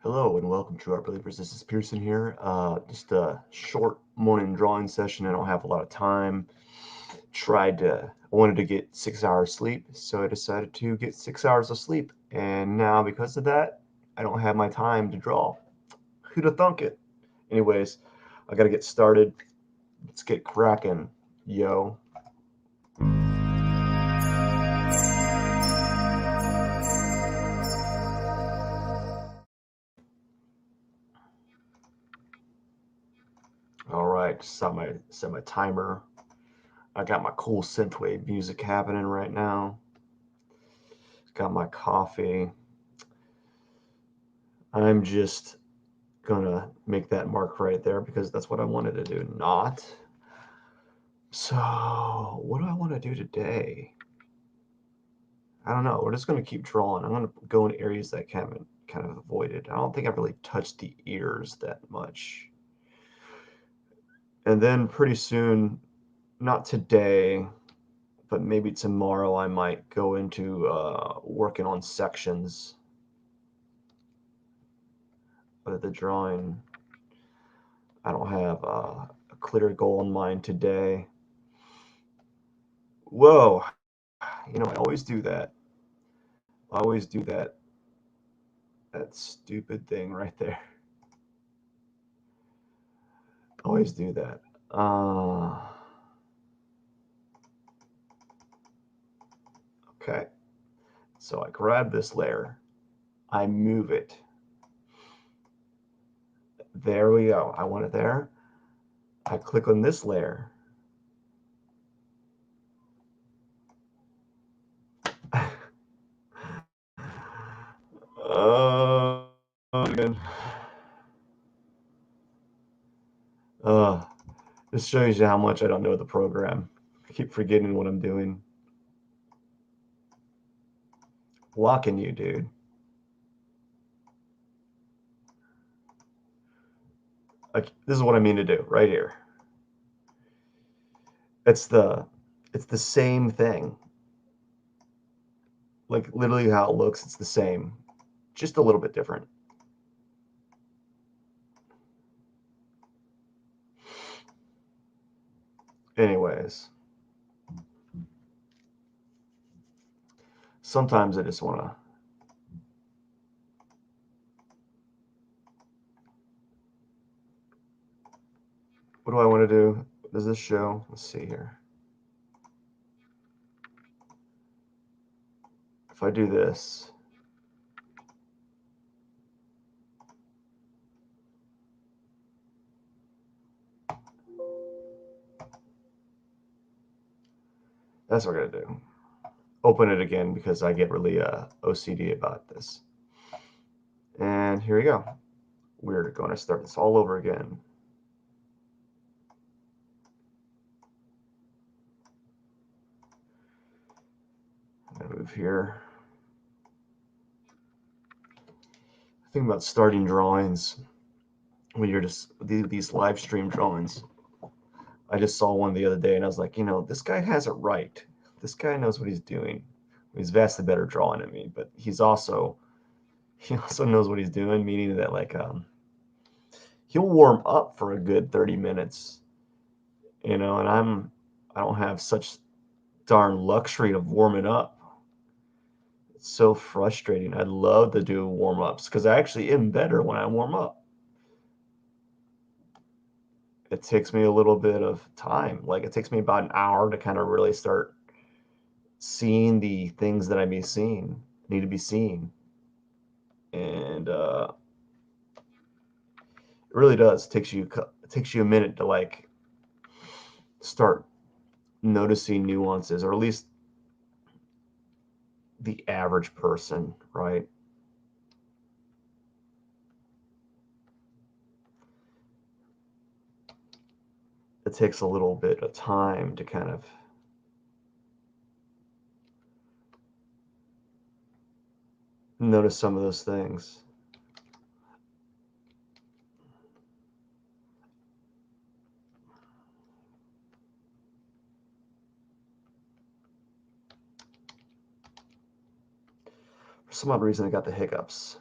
Hello and welcome to our believers. This is Pearson here. Just a short morning drawing session. I don't have a lot of time. I wanted to get 6 hours sleep, so I decided to get 6 hours of sleep. And now, because of that, I don't have my time to draw. Who'd have thunk it? Anyways, I gotta get started. Let's get cracking, yo. All right, set my timer. I got my cool synthwave music happening right now. Got my coffee. I'm just gonna make that mark right there because that's what I wanted to do, not. So, what do I want to do today? I don't know. We're just gonna keep drawing. I'm gonna go in areas that I haven't kind of avoided. I don't think I've really touched the ears that much. And then pretty soon, not today, but maybe tomorrow, I might go into working on sections of the drawing. I don't have a clear goal in mind today. Whoa, I always do that. I always do that stupid thing right there. Always do that. Okay. So I grab this layer. I move it. There we go. I want it there. I click on this layer. Again. Uh, this shows you how much I don't know the program. I keep forgetting what I'm doing. Blocking you, dude. Like, this is what I mean to do right here. It's the same thing. Like literally how it looks, it's the same, just a little bit different. Anyways, sometimes I just want to. What do I want to do? Does this show? Let's see here. If I do this, that's what I'm going to do. Open it again because I get really OCD about this. And here we go. We're going to start this all over again. I move here. Think about starting drawings when you're just these live stream drawings. I just saw one the other day and I was like, this guy has it right. This guy knows what he's doing. He's vastly better drawing than me, but he also knows what he's doing, meaning that he'll warm up for a good 30 minutes, and I don't have such darn luxury of warming up. It's so frustrating. I'd love to do warm-ups because I actually am better when I warm up. It takes me a little bit of time. Like it takes me about an hour to kind of really start seeing the things that need to be seen. And it really does. It takes you a minute to like start noticing nuances, or at least the average person, right? It takes a little bit of time to kind of notice some of those things. For some odd reason, I got the hiccups.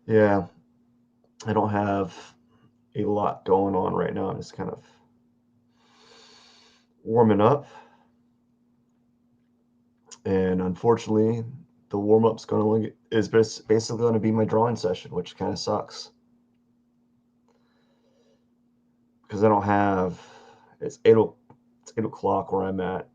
Yeah, I don't have a lot going on right now. I'm just kind of warming up, and unfortunately, the warm up's going to is basically going to be my drawing session, which kind of sucks because I don't have. It's it's 8 o'clock where I'm at.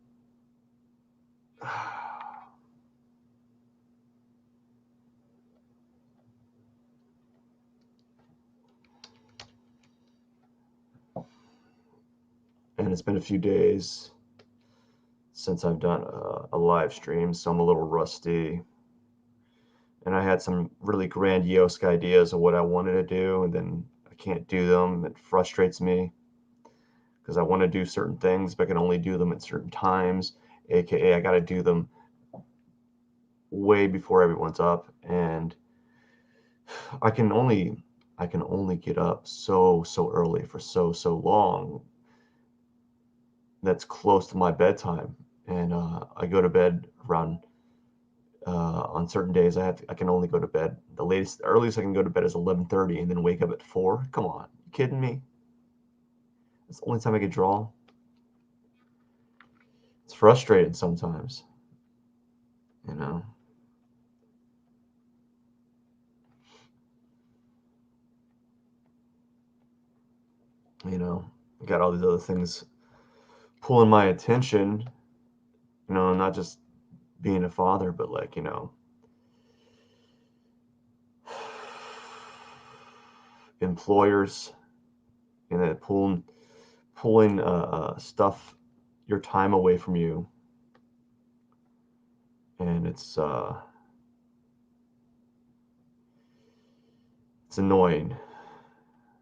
And it's been a few days since I've done a live stream, so I'm a little rusty. And I had some really grandiose ideas of what I wanted to do, and then I can't do them. It frustrates me because I want to do certain things, but I can only do them at certain times. AKA, I got to do them way before everyone's up, and I can only get up so early for so long. That's close to my bedtime, and I go to bed around on certain days. I can only go to bed. The earliest I can go to bed is 11:30, and then wake up at 4. Come on, you kidding me? It's the only time I could draw. It's frustrating sometimes, you know. You know, I got all these other things pulling my attention. You know, not just being a father, but like employers, and then pulling stuff, your time away from you, and it's annoying.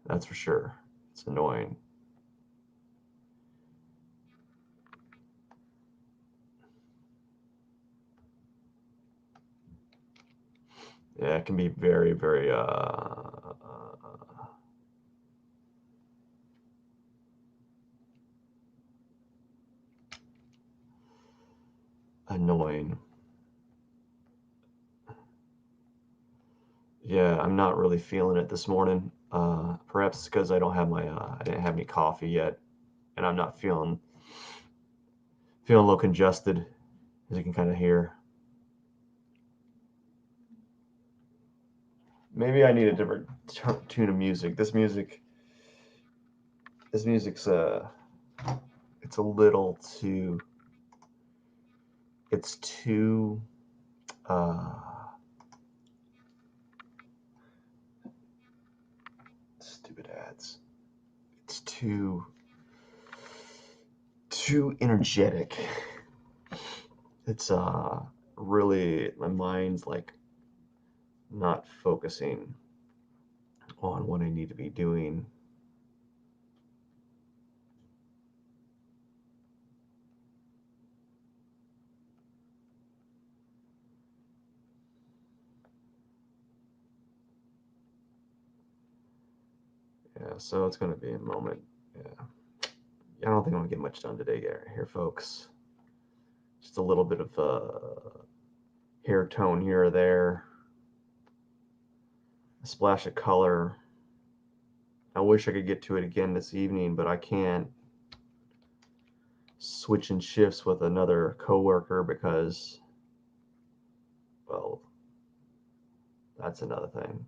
That's for sure. It's annoying. Yeah, it can be very annoying. Yeah, I'm not really feeling it this morning. Perhaps because I didn't have any coffee yet, and I'm not feeling a little congested, as you can kind of hear. Maybe I need a different tune of music. This music's it's a little too, it's too, uh, stupid ads. It's too energetic. It's really, my mind's like not focusing on what I need to be doing. Yeah, so it's gonna be a moment. Yeah, I don't think I'm gonna get much done today here, folks. Just a little bit of hair tone here or there, a splash of color. I wish I could get to it again this evening, but I can't. Switching shifts with another coworker because, well, that's another thing.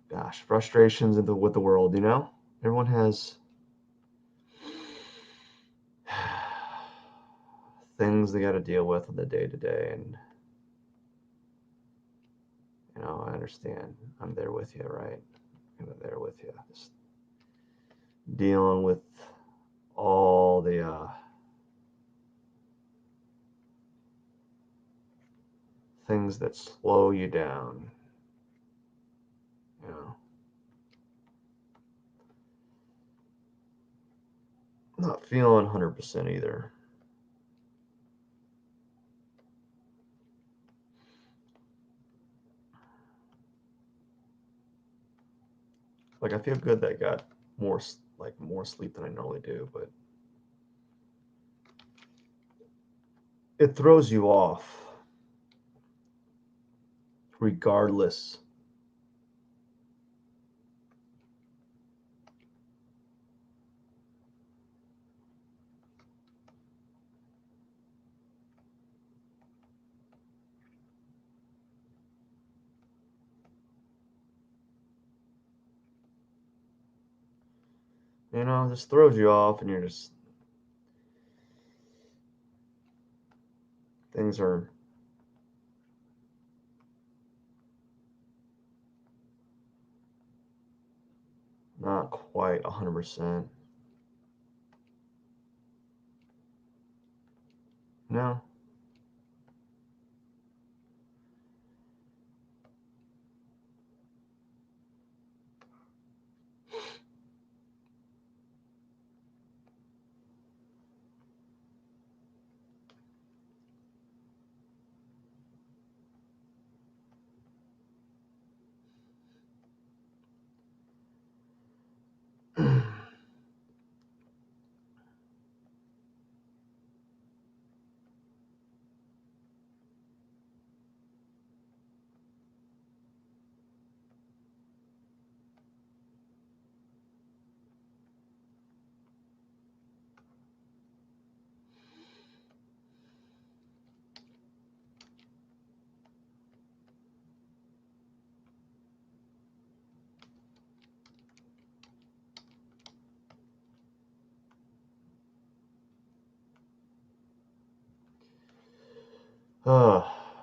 Gosh, frustrations with the world. Everyone has things they got to deal with on the day to day, and I understand. I'm there with you, right? I'm there with you. Just dealing with all the things that slow you down. You know, not feeling 100% either. Like I feel good that I got more sleep than I normally do, but it throws you off regardless. Just throws you off, and you're just things are not quite 100%. No.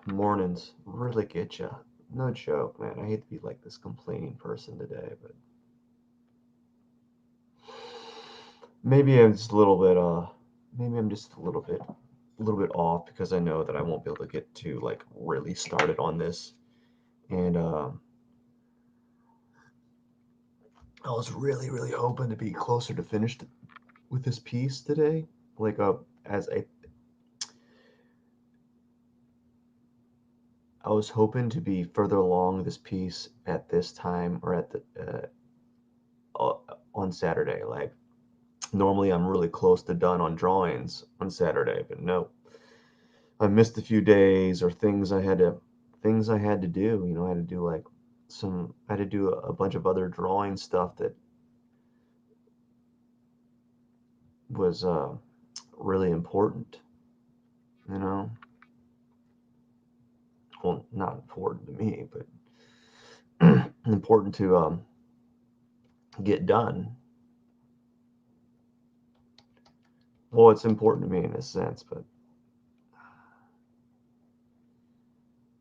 Mornings really get you. No joke, man. I hate to be like this complaining person today, but maybe I'm just a little bit maybe I'm just a little bit off because I know that I won't be able to get to like really started on this. And I was really hoping to be closer to finished with this piece today. Like as I was hoping to be further along this piece at this time or at the on Saturday. Like normally I'm really close to done on drawings on Saturday, but no, I missed a few days or things I had to do. I had to do like I had to do a bunch of other drawing stuff that was really important. You know, well, not important to me, but important to get done. Well, it's important to me in a sense, but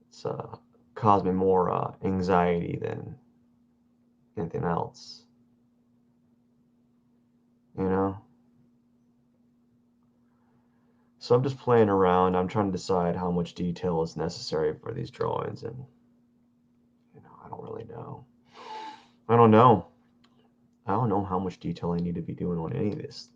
it's caused me more anxiety than anything else. You know, so I'm just playing around. I'm trying to decide how much detail is necessary for these drawings, and I don't really know. I don't know. I don't know how much detail I need to be doing on any of this.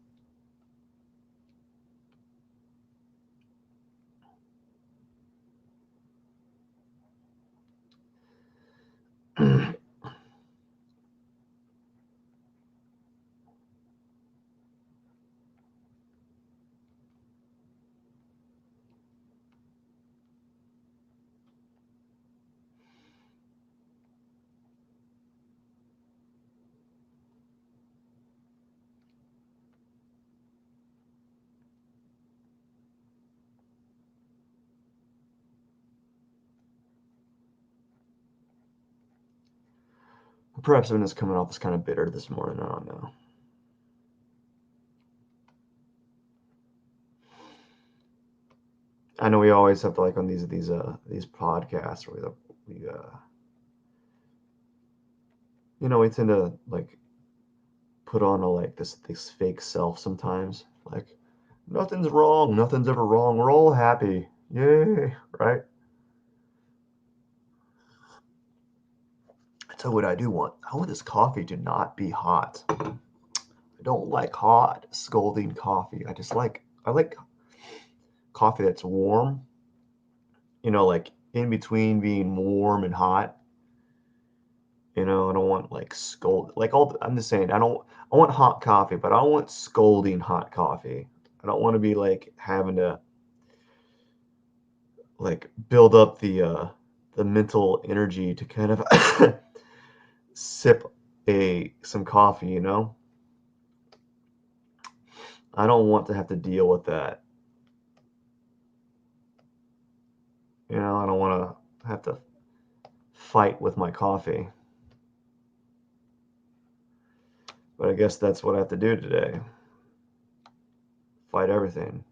Perhaps I'm just coming off as kind of bitter this morning. I don't know. I know we always have to like on these podcasts where we tend to like put on a like this fake self sometimes. Like nothing's wrong, nothing's ever wrong. We're all happy. Yay, right? I tell you what I do want. I want this coffee to not be hot. I don't like hot, scalding coffee. I like coffee that's warm. Like in between being warm and hot. I don't want like scold like all I'm just saying I want hot coffee, but I don't want scolding hot coffee. I don't want to be like having to like build up the the mental energy to kind of sip some coffee, you know? I don't want to have to deal with that. You know, I don't want to have to fight with my coffee. But I guess that's what I have to do today. Fight everything.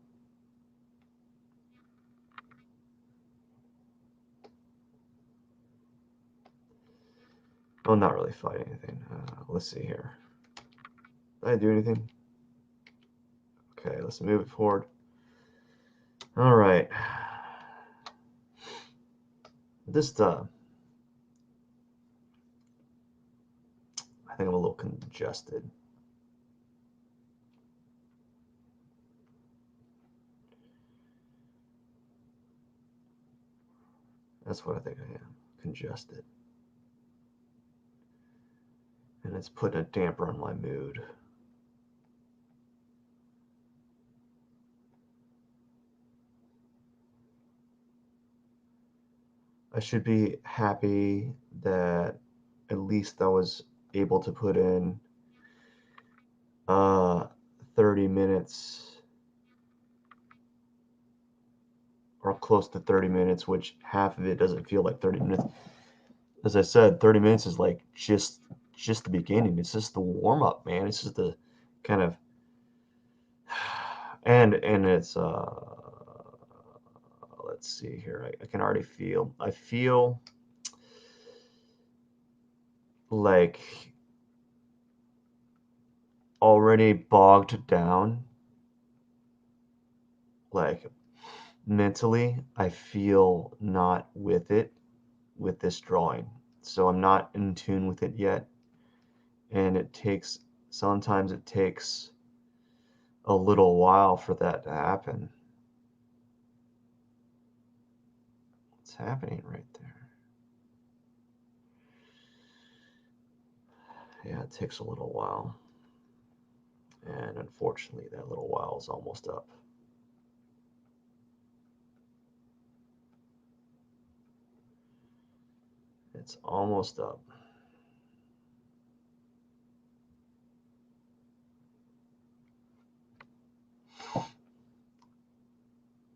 Well, not really fight anything. Let's see here. Did I do anything? Okay, let's move it forward. All right. Just, I think I'm a little congested. That's what I think I am. Congested. And it's putting a damper on my mood. I should be happy that at least I was able to put in 30 minutes or close to 30 minutes, which half of it doesn't feel like 30 minutes. As I said, 30 minutes is like just the beginning. It's just the warm up, man. It's just the kind of and it's let's see here. I can already feel. I feel like already bogged down, like mentally. I feel not with it with this drawing. So I'm not in tune with it yet. And sometimes it takes a little while for that to happen. What's happening right there? Yeah, it takes a little while. And unfortunately, that little while is almost up. It's almost up.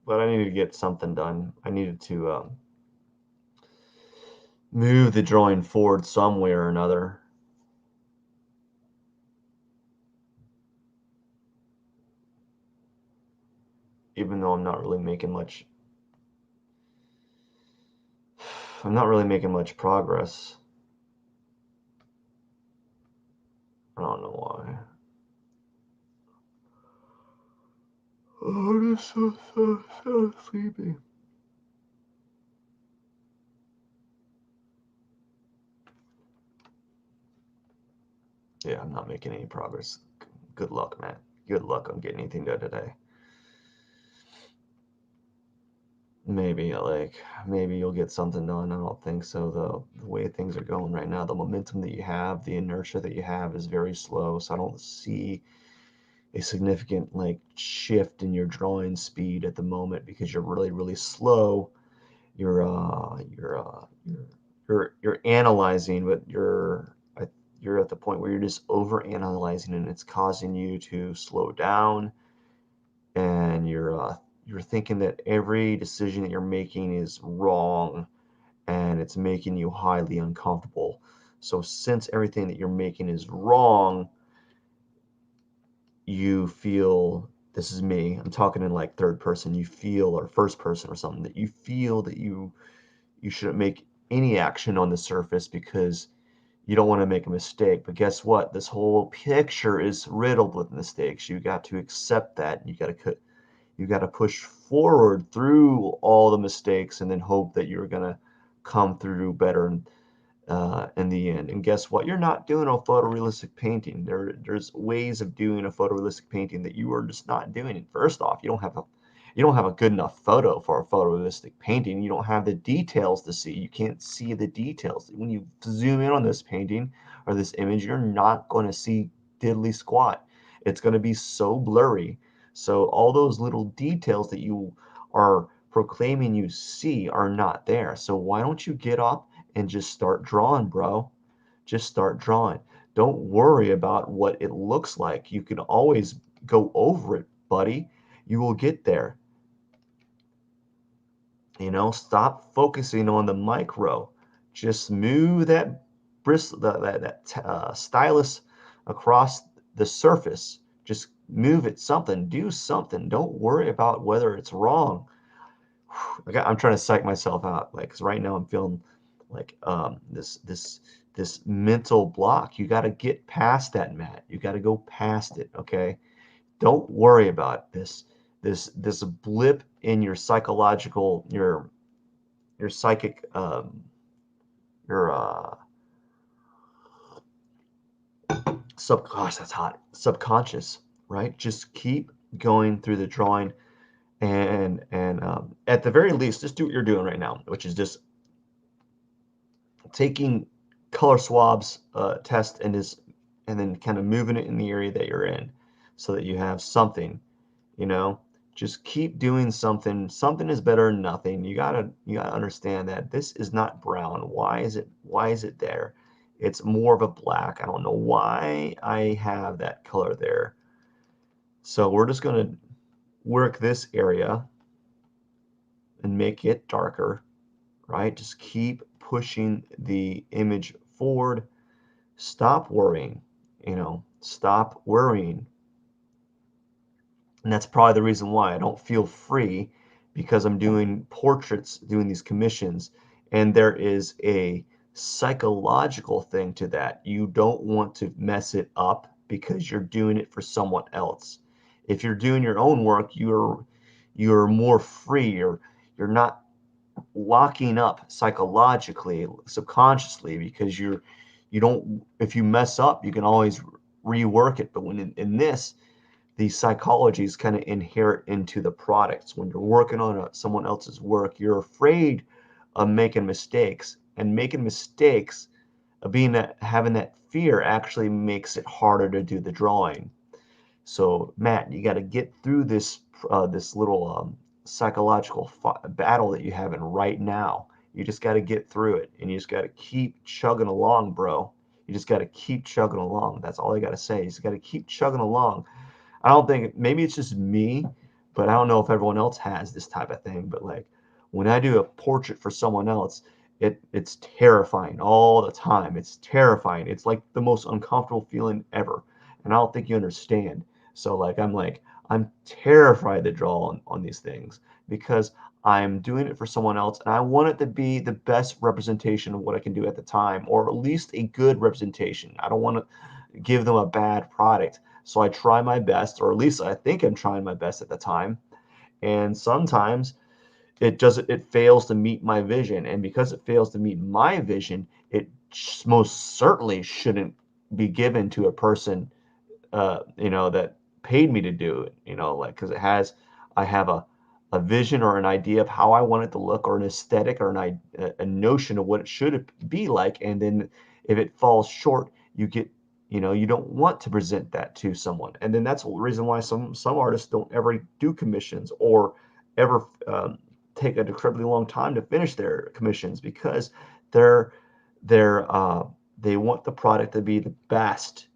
But I needed to get something done. I needed to move the drawing forward some way or another. Even though I'm not really making much progress. I don't know why. Oh, I'm just so sleepy. Yeah, I'm not making any progress. Good luck, man. Good luck on getting anything done today. Maybe you'll get something done. I don't think so though. The way things are going right now, the momentum that you have, the inertia that you have is very slow. So I don't see a significant like shift in your drawing speed at the moment because you're really, really slow. You're analyzing, but you're at the point where you're just over analyzing and it's causing you to slow down, and you're thinking that every decision that you're making is wrong, and it's making you highly uncomfortable. So since everything that you're making is wrong, you feel, this is me, I'm talking in like third person, you feel, or first person or something, that you feel that you shouldn't make any action on the surface because you don't want to make a mistake. But guess what? This whole picture is riddled with mistakes. You got to accept that. You got to push forward through all the mistakes and then hope that you're going to come through better in the end. And guess what? You're not doing a photorealistic painting. There's ways of doing a photorealistic painting that you are just not doing it. First off, you don't have a good enough photo for a photorealistic painting. You don't have the details to see. You can't see the details. When you zoom in on this painting or this image, you're not going to see diddly squat. It's going to be so blurry. So all those little details that you are proclaiming you see are not there. So why don't you get up and just start drawing, bro? Just start drawing. Don't worry about what it looks like. You can always go over it, buddy. You will get there. Stop focusing on the micro. Just move that bristle, that stylus across the surface. Just move it, something. Do something. Don't worry about whether it's wrong. I'm trying to psych myself out, like, because right now I'm feeling like this mental block. You got to get past that, Matt. You got to go past it. Okay, don't worry about this blip in your psychological, your psychic, your gosh, that's hot, subconscious, right? Just keep going through the drawing, and at the very least, just do what you're doing right now, which is just taking color swabs, test, and then kind of moving it in the area that you're in, so that you have something. you know just keep doing something. Something is better than nothing. You gotta understand that this is not brown. Why is it there? It's more of a black. I don't know why I have that color there. So we're just going to work this area and make it darker, right? Just keep pushing the image forward. Stop worrying. Stop worrying. And that's probably the reason why I don't feel free, because I'm doing portraits, doing these commissions, and there is a psychological thing to that. You don't want to mess it up because you're doing it for someone else. If you're doing your own work, you're more free. You're not locking up psychologically, subconsciously, because you don't, if you mess up, you can always rework it. But when in this, the psychology is kind of inherent into the products. When you're working on someone else's work, you're afraid of making mistakes, and making mistakes, of having that fear, actually makes it harder to do the drawing. So Matt, you got to get through this little psychological battle that you're having right now. You just got to get through it, and you just got to keep chugging along, bro. You just got to keep chugging along. That's all I got to say. You just got to keep chugging along. I don't think, maybe it's just me, but I don't know if everyone else has this type of thing. But like, when I do a portrait for someone else, it's terrifying all the time. It's terrifying. It's like the most uncomfortable feeling ever. And I don't think you understand. So I'm terrified to draw on these things, because I'm doing it for someone else, and I want it to be the best representation of what I can do at the time, or at least a good representation. I don't want to give them a bad product. So I try my best, or at least I think I'm trying my best at the time. And sometimes it fails to meet my vision. And because it fails to meet my vision, it most certainly shouldn't be given to a person, that paid me to do it, like, because I have a vision or an idea of how I want it to look, or an aesthetic, or a notion of what it should be like. And then if it falls short, you don't want to present that to someone. And then that's the reason why some artists don't ever do commissions, or ever take an incredibly long time to finish their commissions, because they're they want the product to be the best.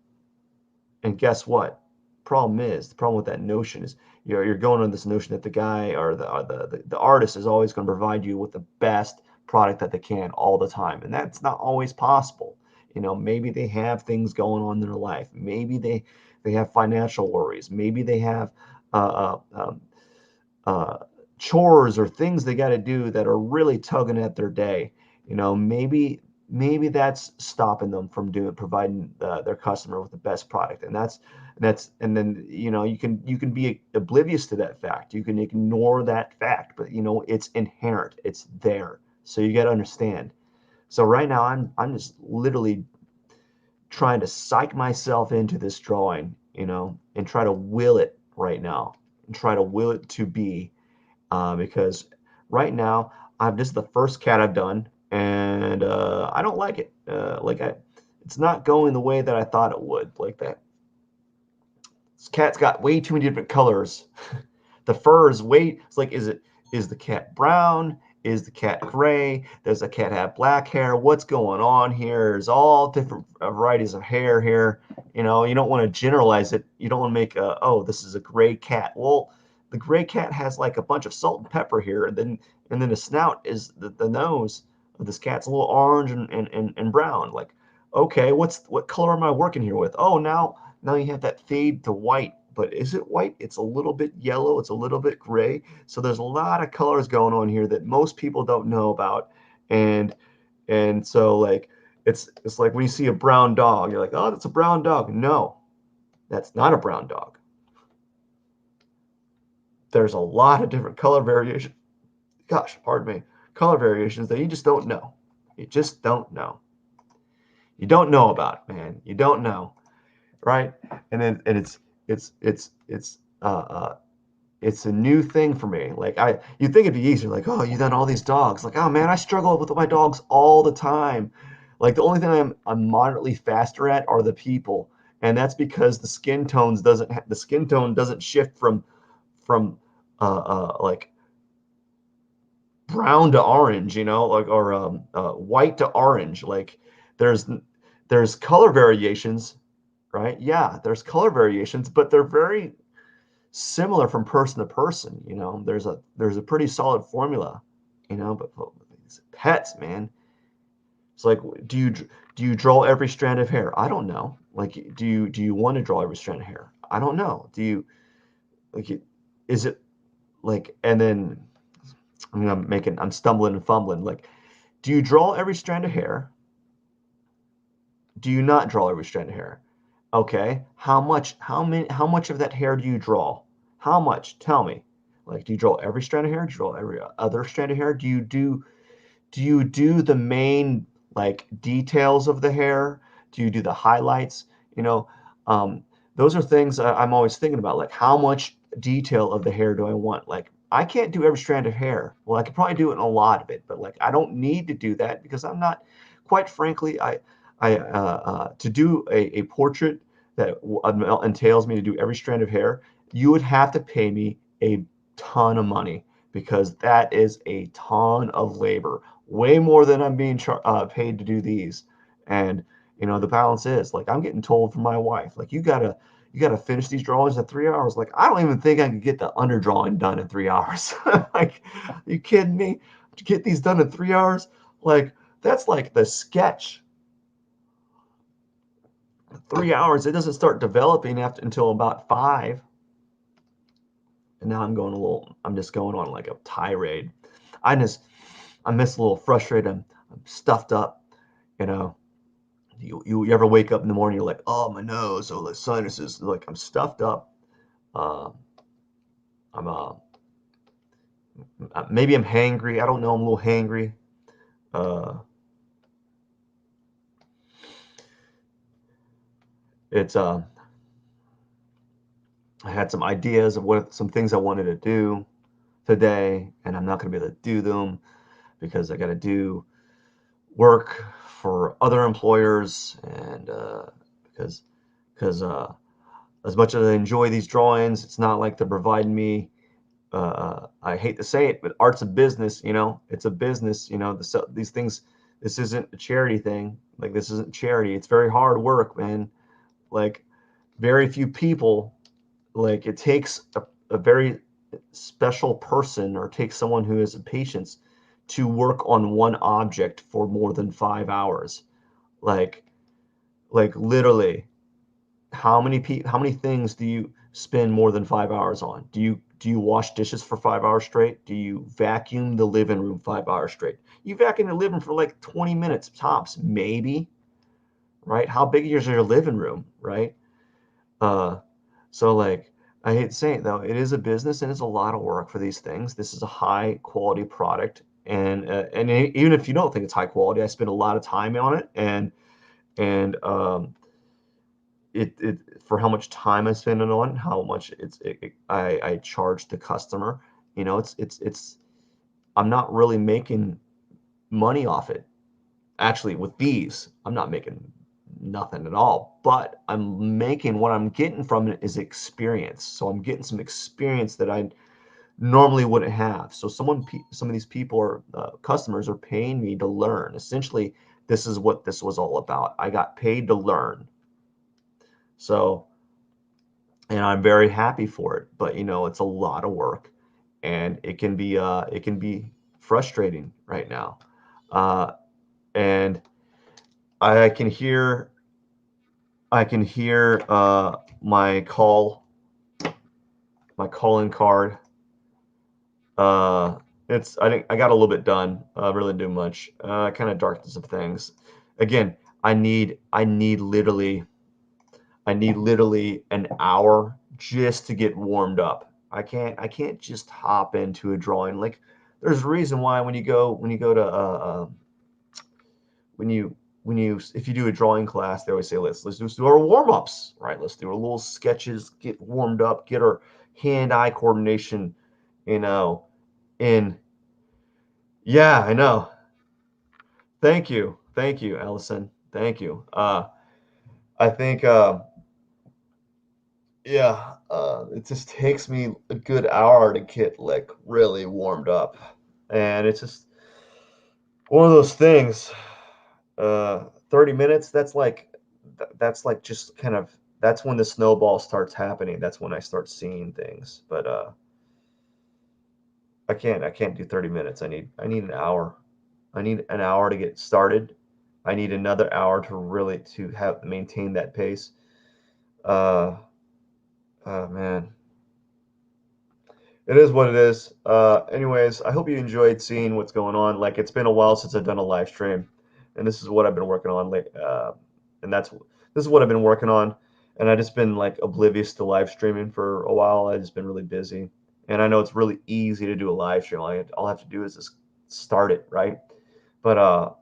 And guess what? The problem with that notion is, you're going on this notion that the guy, or the artist, is always going to provide you with the best product that they can all the time, and that's not always possible. Maybe they have things going on in their life. Maybe they have financial worries. Maybe they have uh, uh, um, uh, chores or things they got to do that are really tugging at their day. Maybe that's stopping them from providing their customer with the best product. And then you can be oblivious to that fact. You can ignore that fact, but it's inherent. It's there. So you got to understand. So right now I'm just literally trying to psych myself into this drawing, and try to will it right now, and try to will it to be, because right now this is the first cat I've done, and I don't like it. It's not going the way that I thought it would. Like that, this cat's got way too many different colors. The fur is way. It's like, is it Is the cat brown? Is the cat gray? Does the cat have black hair? What's going on here? There's all different varieties of hair here. You know, you don't want to generalize it. You don't want to make a, oh, this is a gray cat. Well, the gray cat has like a bunch of salt and pepper here, and then the snout is the nose of this cat's a little orange and brown. Like, okay, what color am I working here with? Oh, now you have that fade to white. But is it white? It's a little bit yellow. It's a little bit gray. So there's a lot of colors going on here that most people don't know about. And so like it's like when you see a brown dog, you're like, oh, that's a brown dog. No, that's not a brown dog. There's a lot of different color variations. Gosh, pardon me. Color variations that you just don't know. You just don't know. You don't know about it, man. You don't know, right? And it's a new thing for me. Like you think it'd be easier, like, oh, you've done all these dogs. Like, oh man, I struggle with my dogs all the time. Like the only thing I'm moderately faster at are the people, and that's because the skin tone doesn't shift from like brown to orange, you know, like or white to orange. Like there's there's color variations, right? Yeah, there's color variations, but they're very similar from person to person. You know, there's a pretty solid formula, you know. But these pets, man, it's like, do you draw every strand of hair? I don't know. Like, do you want to draw every strand of hair? I don't know. Do you like it? Is it like? And then I'm stumbling and fumbling. Like, do you draw every strand of hair? Do you not draw every strand of hair? Okay. How much? How much of that hair do you draw? How much? Tell me. Like, do you draw every strand of hair? Do you draw every other strand of hair? Do you do the main like details of the hair? Do you do the highlights? You know, those are things I'm always thinking about. Like, how much detail of the hair do I want? Like, I can't do every strand of hair. Well, I could probably do it in a lot of it, but like, I don't need to do that because I'm not. Quite frankly, to do a portrait that entails me to do every strand of hair, you would have to pay me a ton of money because that is a ton of labor, way more than I'm being paid to do these. And you know, the balance is like I'm getting told from my wife, like you gotta finish these drawings in 3 hours. Like I don't even think I could get the underdrawing done in 3 hours. Like, you kidding me? To get these done in 3 hours? Like that's like the sketch. 3 hours. It doesn't start developing after until about 5. And now I'm just going on like a tirade. I just I'm just a little frustrated. I'm stuffed up, you know. You ever wake up in the morning, you're like, oh, my nose, oh, the sinuses, like I'm stuffed up. Uh, I'm maybe I'm hangry. I don't know. I'm a little hangry. Uh, it's I had some ideas of some things I wanted to do today, and I'm not going to be able to do them because I got to do work for other employers, and because as much as I enjoy these drawings, it's not like they're providing me. I hate to say it, but art's a business. You know, it's a business. You know, these things. This isn't a charity thing. Like this isn't charity. It's very hard work, man. Like very few people. Like it takes a very special person or takes someone who has patience to work on one object for more than 5 hours. Like literally, how many things do you spend more than 5 hours on? Do you wash dishes for 5 hours straight? Do you vacuum the living room 5 hours straight? You vacuum the living room for like 20 minutes tops, maybe, right? How big is your living room, right? Uh, so like I hate saying it though, it is a business and it's a lot of work for these things. This is a high quality product, and even if you don't think it's high quality, I spend a lot of time on it, and it for how much time I spend on it, how much I charge the customer. You know, it's I'm not really making money off it. Actually, with these, I'm not making nothing at all, but I'm making what I'm getting from it is experience. So I'm getting some experience normally wouldn't have. So some of these people are customers are paying me to learn. Essentially, this is what this was all about. I got paid to learn. So, and I'm very happy for it. But it's a lot of work, and it can be frustrating right now. Uh, and I can hear my calling card. Uh, I think I got a little bit done. Really do much. Kind of darkness of things. Again, I need literally an hour just to get warmed up. I can't just hop into a drawing. Like, there's a reason why when you go to when you if you do a drawing class, they always say let's just do our warm ups, right? Let's do our little sketches, get warmed up, get our hand eye coordination, you know. In Yeah, I know. Thank you, Allison. Thank you. I think yeah, it just takes me a good hour to get like really warmed up, and it's just one of those things. 30 minutes. That's like just kind of that's when the snowball starts happening. That's when I start seeing things. But I can't do 30 minutes. I need an hour. I need an hour to get started. I need another hour to really to have maintain that pace. Uh, oh man, it is what it is. Anyways, I hope you enjoyed seeing what's going on. Like, it's been a while since I've done a live stream, and this is what I've been working on. And this is what I've been working on, and I just been like oblivious to live streaming for a while. I just been really busy, and I know it's really easy to do a live stream. All I have to do is just start it, right? But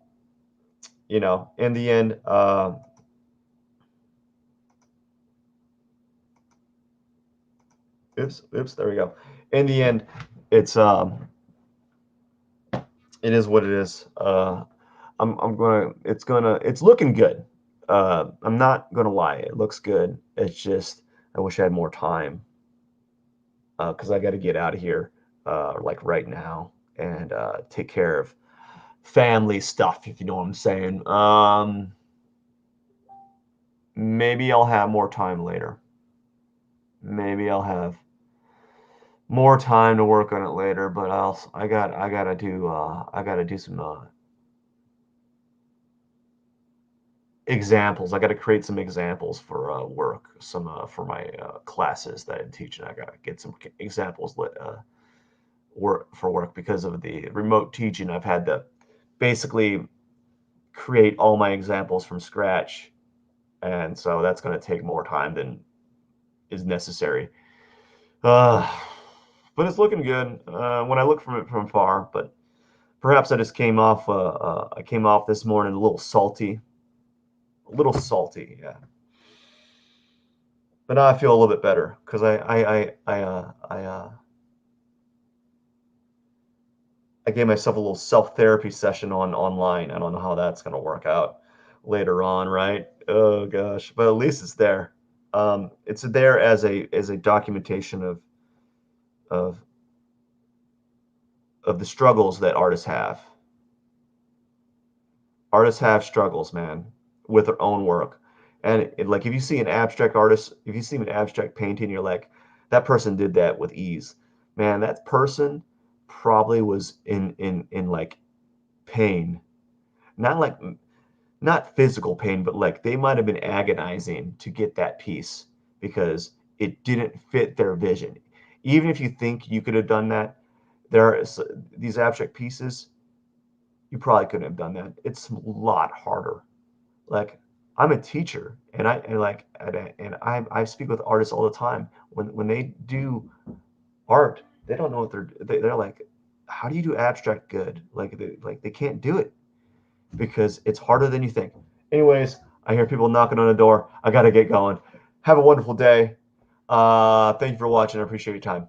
in the end, oops, there we go. In the end, it's it is what it is. It's looking good. I'm not gonna lie, it looks good. It's just I wish I had more time, because I got to get out of here like right now and take care of family stuff, if you know what I'm saying. Maybe I'll have more time later. Maybe I'll have more time to work on it later, but I gotta do some examples. I got to create some examples for work, some for my classes that I'm teaching. I got to get some examples work because of the remote teaching. I've had to basically create all my examples from scratch, and so that's going to take more time than is necessary. Uh, but it's looking good when I look from it from far. But perhaps I just came off. I came off this morning a little salty, yeah. But now I feel a little bit better because I gave myself a little self therapy session online. I don't know how that's gonna work out later on, right? Oh gosh, but at least it's there. It's there as a documentation of of the struggles that artists have. Artists have struggles, man, with their own work. And like, if you see an abstract artist, if you see an abstract painting, you're like, that person did that with ease. Man, that person probably was in like pain. Not like not physical pain, but like they might have been agonizing to get that piece because it didn't fit their vision. Even if you think you could have done that, there are these abstract pieces, you probably couldn't have done that. It's a lot harder. Like, I'm a teacher, and I speak with artists all the time. When they do art, they don't know what they're like. How do you do abstract good? Like they can't do it because it's harder than you think. Anyways, I hear people knocking on the door. I gotta get going. Have a wonderful day. Thank you for watching. I appreciate your time.